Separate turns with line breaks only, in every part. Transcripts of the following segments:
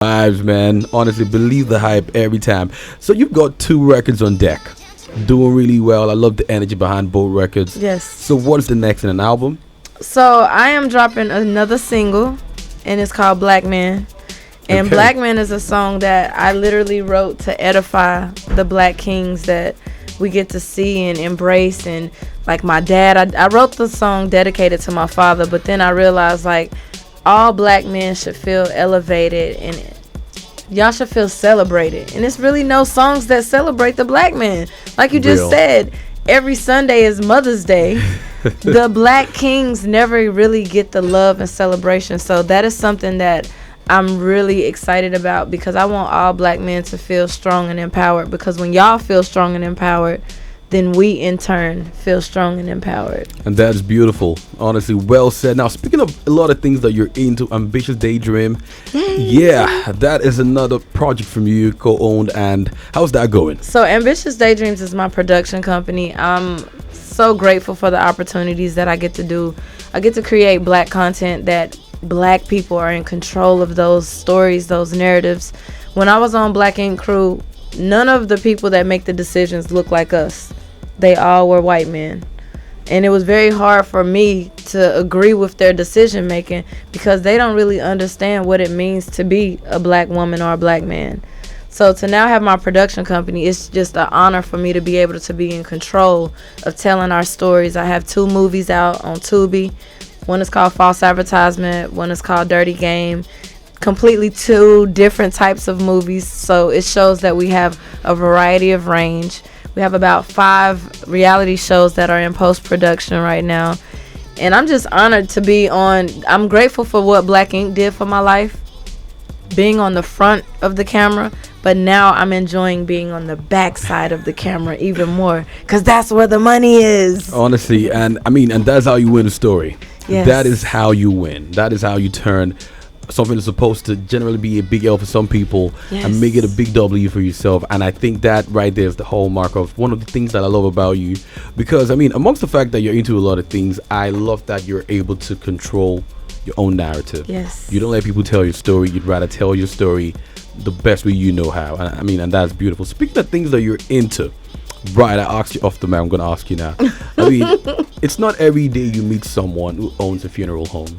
Vibes, man. Honestly, believe the hype every time. So you've got two records on deck, doing really well. I love the energy behind both records.
Yes.
So what is the next in an album?
So I am dropping another single, and it's called Black Man. And
Okay.
Black Man is a song that I literally wrote to edify the Black kings that we get to see and embrace. And like my dad, I wrote the song dedicated to my father, but then I realized like all Black men should feel elevated and y'all should feel celebrated. And it's really no songs that celebrate the Black man. Like you just
Real.
said, every Sunday is Mother's Day. The Black kings never really get the love and celebration. So that is something that I'm really excited about, because I want all Black men to feel strong and empowered, because when y'all feel strong and empowered, then we in turn feel strong and empowered.
And that's beautiful. Honestly, well said. Now, speaking of a lot of things that you're into, Ambitious Daydream. Yeah, that is another project from you, co-owned. And how's that going?
So Ambitious Daydreams is my production company. I'm so grateful for the opportunities that I get to do. I get to create Black content that Black people are in control of, those stories, those narratives. When I was on Black Ink Crew, none of the people that make the decisions look like us. They all were white men. And it was very hard for me to agree with their decision making, because they don't really understand what it means to be a Black woman or a Black man. So to now have my production company, it's just an honor for me to be able to be in control of telling our stories. I have 2 movies out on Tubi. One is called False Advertisement. One is called Dirty Game. Completely 2 different types of movies. So it shows that we have a variety of range. We have about 5 reality shows that are in post-production right now. And I'm just honored to be on. I'm grateful for what Black Ink did for my life, being on the front of the camera. But now I'm enjoying being on the back side of the camera even more, because that's where the money is.
Honestly, and that's how you win a story.
Yes.
That is how you win. That is how you turn something that's supposed to generally be a big L for some people and make it a big W for yourself. And I think that right there is the hallmark of one of the things that I love about you, because amongst the fact that you're into a lot of things, I love that you're able to control your own narrative.
Yes.
You don't let people tell your story. You'd rather tell your story the best way you know how. And that's beautiful. Speaking of things that you're into, right, I asked you off the mat, I'm going to ask you now. It's not every day you meet someone who owns a funeral home.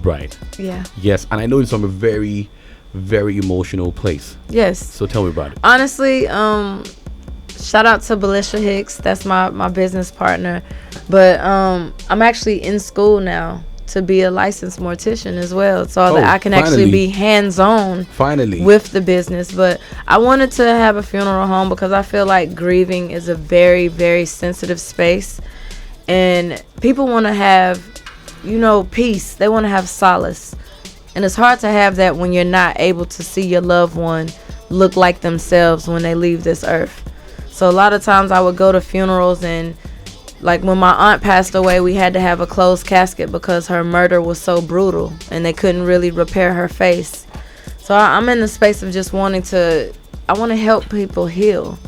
Right.
Yeah.
Yes, and I know it's from a very, very emotional place.
Yes.
So tell me about it.
Honestly, shout out to Belisha Hicks. That's my business partner. But I'm actually in school now to be a licensed mortician as well, so that I can actually be hands-on with the business. But I wanted to have a funeral home because I feel like grieving is a very, very sensitive space, and people want to have, peace. They want to have solace, and it's hard to have that when you're not able to see your loved one look like themselves when they leave this earth. So a lot of times I would go to funerals, and like when my aunt passed away, we had to have a closed casket because her murder was so brutal and they couldn't really repair her face. So I'm in the space of just I want to help people heal.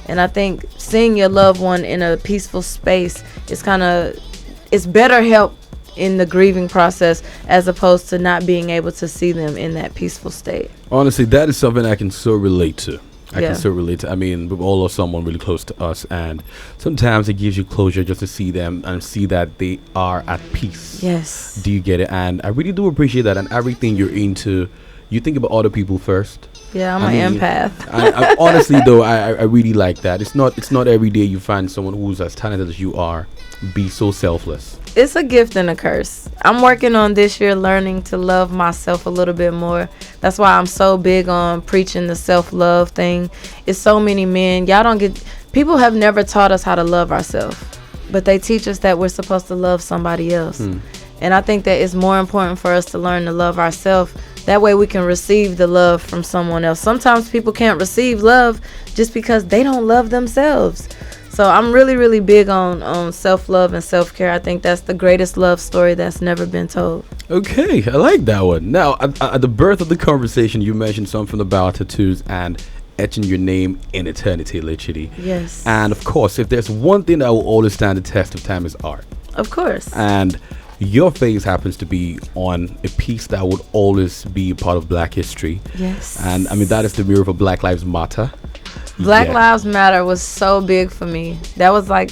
And I think seeing your loved one in a peaceful space it's better help in the grieving process, as opposed to not being able to see them in that peaceful state.
Honestly, that is something I can so relate to. We've all lost someone really close to us, and sometimes it gives you closure just to see them and see that they are at peace.
Yes.
Do you get it? And I really do appreciate that. And everything you're into, you think about other people first.
Yeah, I'm an empath.
I honestly, though, I really like that. It's not every day you find someone who's as talented as you are be so selfless.
It's a gift and a curse. I'm working on this year learning to love myself a little bit more. That's why I'm so big on preaching the self-love thing. It's so many men. People have never taught us how to love ourselves, but they teach us that we're supposed to love somebody else. And I think that it's more important for us to learn to love ourselves. That way we can receive the love from someone else. Sometimes people can't receive love just because they don't love themselves. So I'm really, really big on self-love and self-care. I think that's the greatest love story that's never been told.
Okay, I like that one. Now, at the birth of the conversation, you mentioned something about tattoos and etching your name in eternity, literally.
Yes.
And of course, if there's one thing that will always stand the test of time, is art.
Of course.
And your face happens to be on a piece that would always be a part of Black history.
Yes.
And I mean, that is the mural for Black Lives Matter.
Black Lives Matter was so big for me. That was like,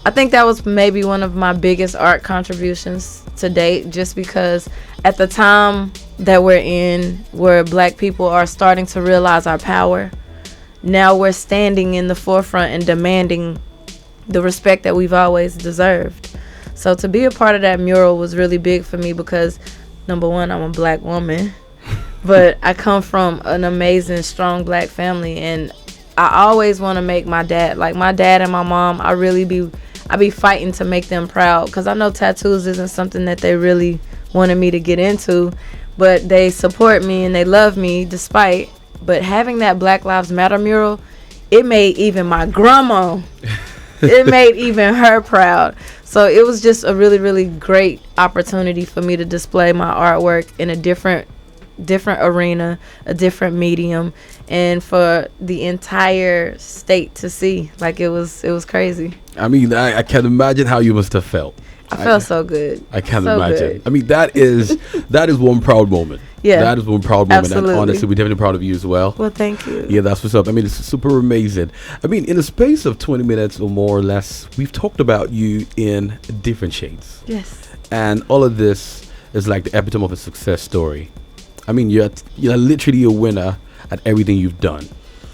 I think that was maybe one of my biggest art contributions to date, just because at the time that we're in, where Black people are starting to realize our power, now we're standing in the forefront and demanding the respect that we've always deserved. So to be a part of that mural was really big for me because, number one, I'm a Black woman, but I come from an amazing, strong Black family, and I always want to make my dad and my mom. I be fighting to make them proud, because I know tattoos isn't something that they really wanted me to get into, but they support me and they love me despite. But having that Black Lives Matter mural, it made even my grandma, it made even her proud. So it was just a really, really great opportunity for me to display my artwork in a different arena, a different medium, and for the entire state to see. Like, it was crazy.
I mean, I can imagine how you must have felt.
I felt so good.
I can't
so
imagine.
Good.
I mean, that is one proud moment.
Yeah,
that is one proud moment.
Absolutely.
And honestly, we're definitely proud of you as well.
Well, thank you.
Yeah, that's what's up. I mean, it's super amazing. I mean, in the space of 20 minutes or more or less, we've talked about you in different shades.
Yes.
And all of this is like the epitome of a success story. I mean, you're literally a winner at everything you've done.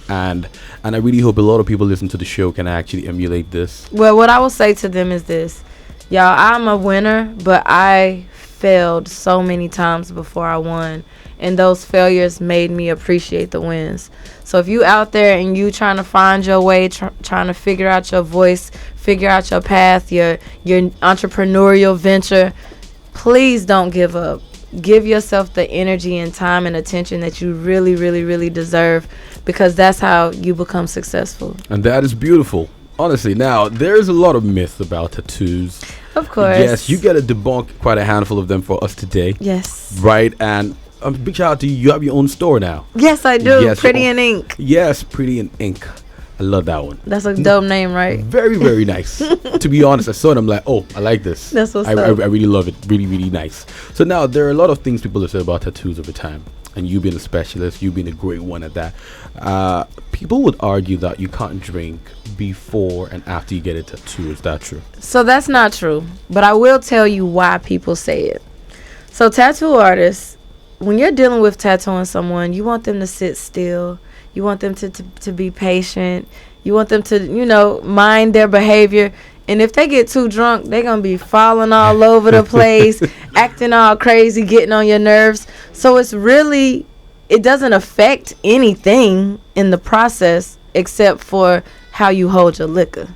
And I really hope a lot of people listen to the show can actually emulate this.
Well, what I will say to them is this. Y'all, I'm a winner, but I failed so many times before I won. And those failures made me appreciate the wins. So if you out there and you trying to find your way, trying to figure out your voice, figure out your path, your entrepreneurial venture, please don't give up. Give yourself the energy and time and attention that you really, really, really deserve, because that's how you become successful.
And that is beautiful. Honestly, now, there's a lot of myths about tattoos.
Of course.
Yes, you get to debunk quite a handful of them for us today.
Yes.
Right, and big shout out to you. You have your own store now.
Yes, I do.
Yes,
Pretty in Ink.
Yes, Pretty in Ink. I love that one.
That's a dope name, right?
Very, very nice. To be honest, I saw it, I'm like, oh, I like this.
That's what's
I
up.
I really love it. Really, really nice. So now, there are a lot of things people have said about tattoos over time. And you being a specialist, you being a great one at that. People would argue that you can't drink before and after you get a tattoo. Is that true?
So that's not true. But I will tell you why people say it. So tattoo artists, when you're dealing with tattooing someone, you want them to sit still. You want them to be patient. You want them to, mind their behavior. And if they get too drunk, they're going to be falling all over the place, acting all crazy, getting on your nerves. So it doesn't affect anything in the process except for how you hold your liquor.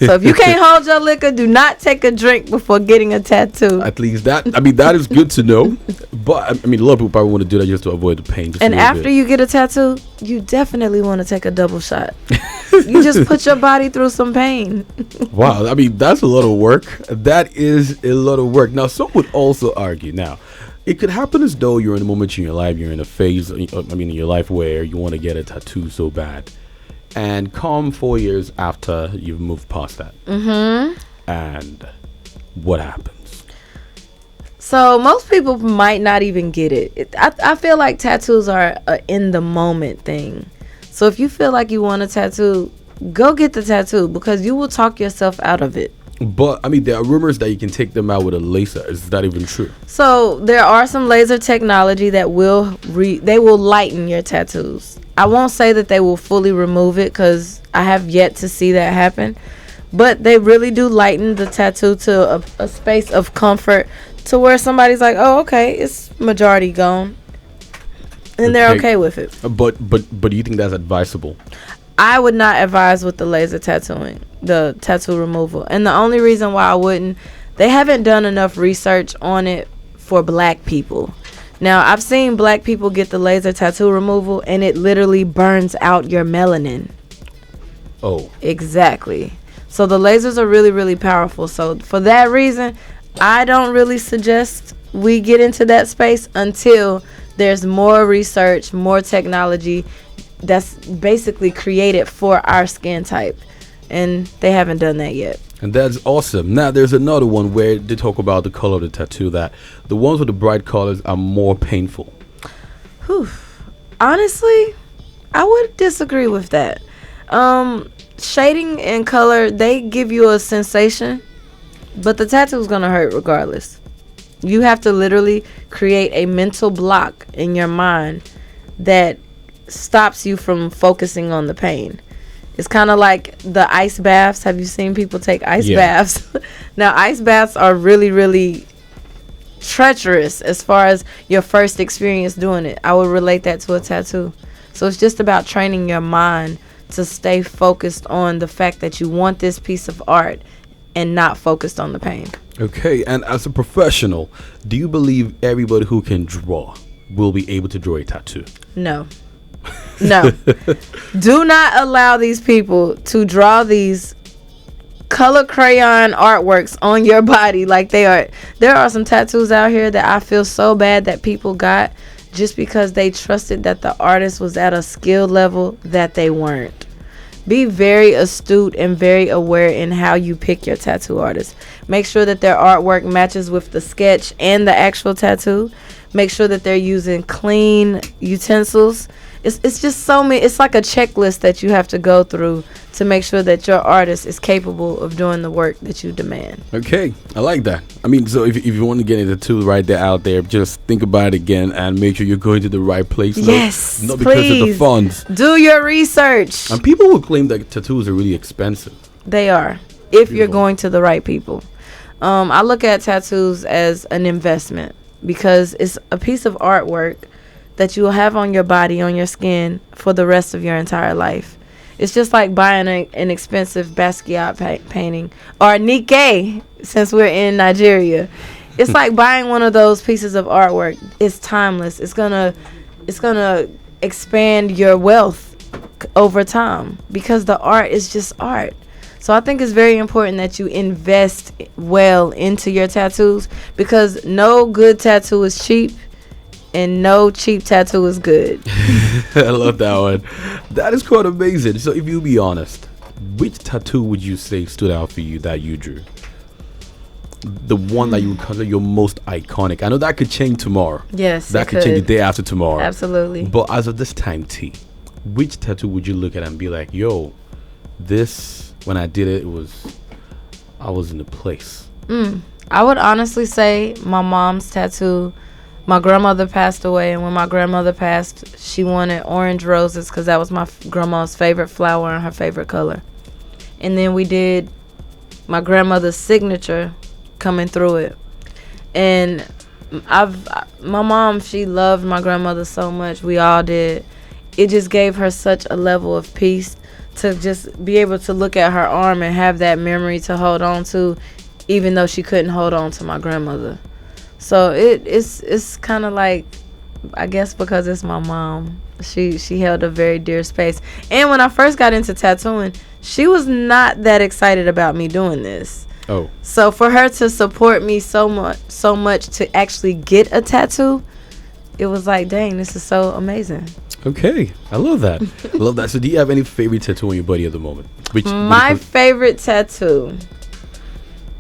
So if you can't hold your liquor, do not take a drink before getting a tattoo.
At least that is good to know. But a lot of people probably want to do that just to avoid the pain.
And after you get a tattoo, you definitely want to take a double shot. You just put your body through some pain.
Wow, that's a lot of work. That is a lot of work. Now, some would also argue, now, it could happen as though you're in a moment in your life, you're in a phase, in your life where you want to get a tattoo so bad. And come 4 years after you've moved past that. Mm-hmm. And what happens?
So most people might not even get it. I feel like tattoos are a in the moment thing. So if you feel like you want a tattoo, go get the tattoo, because you will talk yourself out of it.
But there are rumors that you can take them out with a laser. Is that even true?
So there are some laser technology that will lighten your tattoos. I won't say that they will fully remove it, because I have yet to see that happen. But they really do lighten the tattoo to a space of comfort, to where somebody's like, oh, okay, it's majority gone. And they're okay with it.
But do you think that's advisable?
I would not advise with the laser tattooing, the tattoo removal. And the only reason why I wouldn't, they haven't done enough research on it for Black people. Now, I've seen Black people get the laser tattoo removal, and it literally burns out your melanin.
Oh.
Exactly. So the lasers are really, really powerful. So for that reason, I don't really suggest we get into that space until there's more research, more technology that's basically created for our skin type. And they haven't done that yet.
And that's awesome. Now, there's another one where they talk about the color of the tattoo, that the ones with the bright colors are more painful.
Whew. Honestly, I would disagree with that. Shading and color, they give you a sensation, but the tattoo is going to hurt regardless. You have to literally create a mental block in your mind that stops you from focusing on the pain. It's kind of like the ice baths. Have you seen people take ice baths? Now, ice baths are really, really treacherous as far as your first experience doing it. I would relate that to a tattoo. So it's just about training your mind to stay focused on the fact that you want this piece of art and not focused on the pain.
Okay, and as a professional, do you believe everybody who can draw will be able to draw a tattoo?
No. No. Do not allow these people to draw these color crayon artworks on your body like they are. There are some tattoos out here that I feel so bad that people got just because they trusted that the artist was at a skill level that they weren't. Be very astute and very aware in how you pick your tattoo artist. Make sure that their artwork matches with the sketch and the actual tattoo. Make sure that they're using clean utensils. It's just so many. It's like a checklist that you have to go through to make sure that your artist is capable of doing the work that you demand.
Okay, I like that. I mean, so if you want to get into tattoo right there out there, just think about it again and make sure you're going to the right place.
Yes,
not because of the funds.
Do your research.
And people will claim that tattoos are really expensive.
They are, if you're going to the right people. I look at tattoos as an investment because it's a piece of artwork that you will have on your body, on your skin, for the rest of your entire life. It's just like buying an expensive Basquiat painting, or Nikkei, since we're in Nigeria. It's like buying one of those pieces of artwork. It's timeless. It's gonna expand your wealth over time because the art is just art. So I think it's very important that you invest well into your tattoos because no good tattoo is cheap. And no cheap tattoo is good.
I love that one. That is quite amazing. So if you be honest, which tattoo would you say stood out for you that you drew? The one that you would consider your most iconic. I know that could change tomorrow.
Yes,
that could change the day after tomorrow.
Absolutely.
But as of this time, T, which tattoo would you look at and be like, yo, this, when I did it, I was in the place.
I would honestly say my mom's tattoo. My grandmother passed away, and when my grandmother passed, she wanted orange roses because that was my grandma's favorite flower and her favorite color. And then we did my grandmother's signature coming through it. And my mom, she loved my grandmother so much. We all did. It just gave her such a level of peace to just be able to look at her arm and have that memory to hold on to, even though she couldn't hold on to my grandmother. So it's kind of like, I guess because it's my mom, she held a very dear space. And when I first got into tattooing, she was not that excited about me doing this.
Oh.
So for her to support me so much to actually get a tattoo, it was like, dang, this is so amazing.
Okay, I love that. I love that. So do you have any favorite tattoo on your body at the moment?
My favorite tattoo,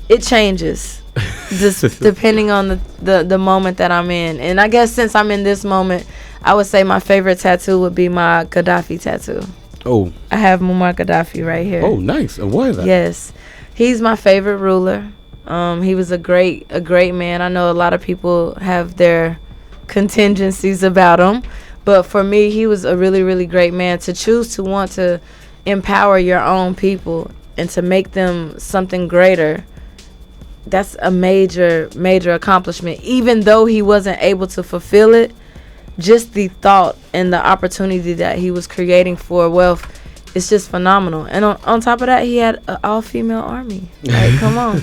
it changes. Just depending on the moment that I'm in. And I guess since I'm in this moment, I would say my favorite tattoo would be my Gaddafi tattoo.
Oh.
I have Muammar Gaddafi right here.
Oh, nice. And why is that?
Yes. He's my favorite ruler. He was a great man. I know a lot of people have their contingencies about him. But for me, he was a really, really great man. To choose to want to empower your own people and to make them something greater, that's a major accomplishment. Even though he wasn't able to fulfill it, just the thought and the opportunity that he was creating for wealth, it's just phenomenal. And on top of that, he had an all-female army. Like, come on.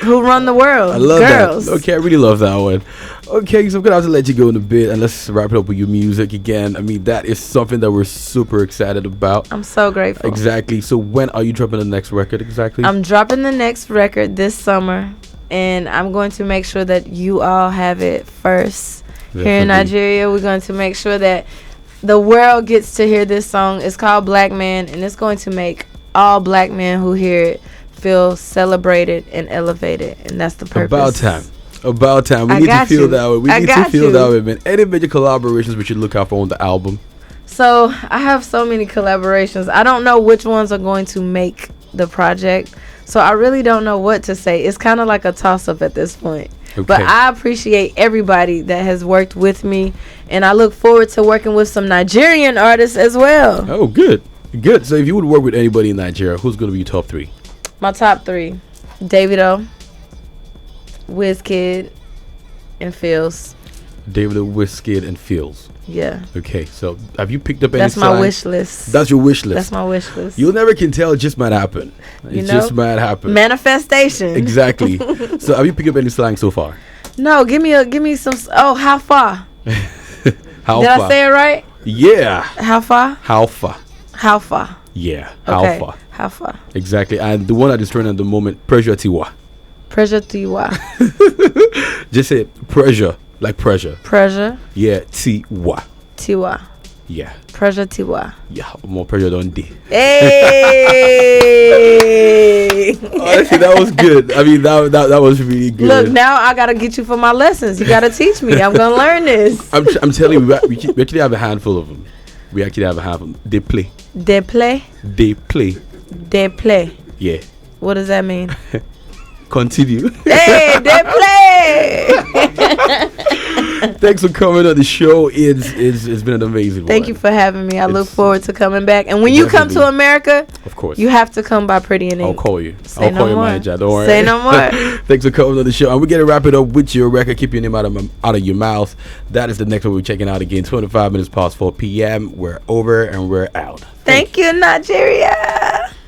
Who run the world?
I love
Girls.
that. Okay, I really love that one. Okay, so I'm going to have to let you go in a bit, and let's wrap it up with your music again. I mean, that is something that we're super excited about.
I'm so grateful.
Exactly. So when are you dropping the next record exactly?
I'm dropping the next record this summer, and I'm going to make sure that you all have it first. Definitely. Here in Nigeria, we're going to make sure that the world gets to hear this song. It's called Black Man, and it's going to make all black men who hear it feel celebrated and elevated, and that's the purpose.
About time. We need to feel that way. We need to feel that way, man. Any major collaborations we should look out for on the album?
So I have so many collaborations. I don't know which ones are going to make the project, so I really don't know what to say. It's kind of like a toss-up at this point. Okay. But I appreciate everybody that has worked with me, and I look forward to working with some Nigerian artists as well.
Oh, good. So if you would work with anybody in Nigeria, who's going to be your top 3?
My top 3: Davido, Wizkid, and Fields.
Davido, Wizkid, and Fields.
Yeah.
Okay, so have you picked up any
That's my wish list.
That's your wish list.
That's my wish list.
You never can tell. It just might happen. Just might happen.
Manifestation.
Exactly. So have you picked up any slang so far?
No. Give me some. Oh, how far?
How
Did
far?
I say it right?
Yeah.
How far?
How far?
How far?
Yeah.
Okay.
How far?
How far?
Exactly. And the one that is trending at the moment, pressure tiwa.
Pressure tiwa.
Just say pressure, like pressure.
Pressure.
Yeah. Tiwa.
Tiwa.
Yeah.
Pressure tiwa.
Yeah. More pressure than day.
Hey.
Honestly, that was good. I mean, that was really good.
Look, now I gotta get you for my lessons. You gotta teach me. I'm gonna learn this.
I'm telling you, we actually have a handful of them. We actually have a handful. They play.
They play.
They play.
They play.
Yeah.
What does that mean?
Continue.
Hey, they play.
Thanks for coming on the show. It's been an amazing one.
Thank you for having me. I look forward to coming back. And when you come to America,
of course,
you have to come by Pretty and Ink.
I'll call you.
Say
I'll call you, manager. Don't worry.
Say no more.
Thanks for coming on the show. And we're going to wrap it up with your record. Keep your name out of your mouth. That is the next one we're checking out again. 25 minutes past 4 p.m. We're over and we're out.
Thank you, Nigeria.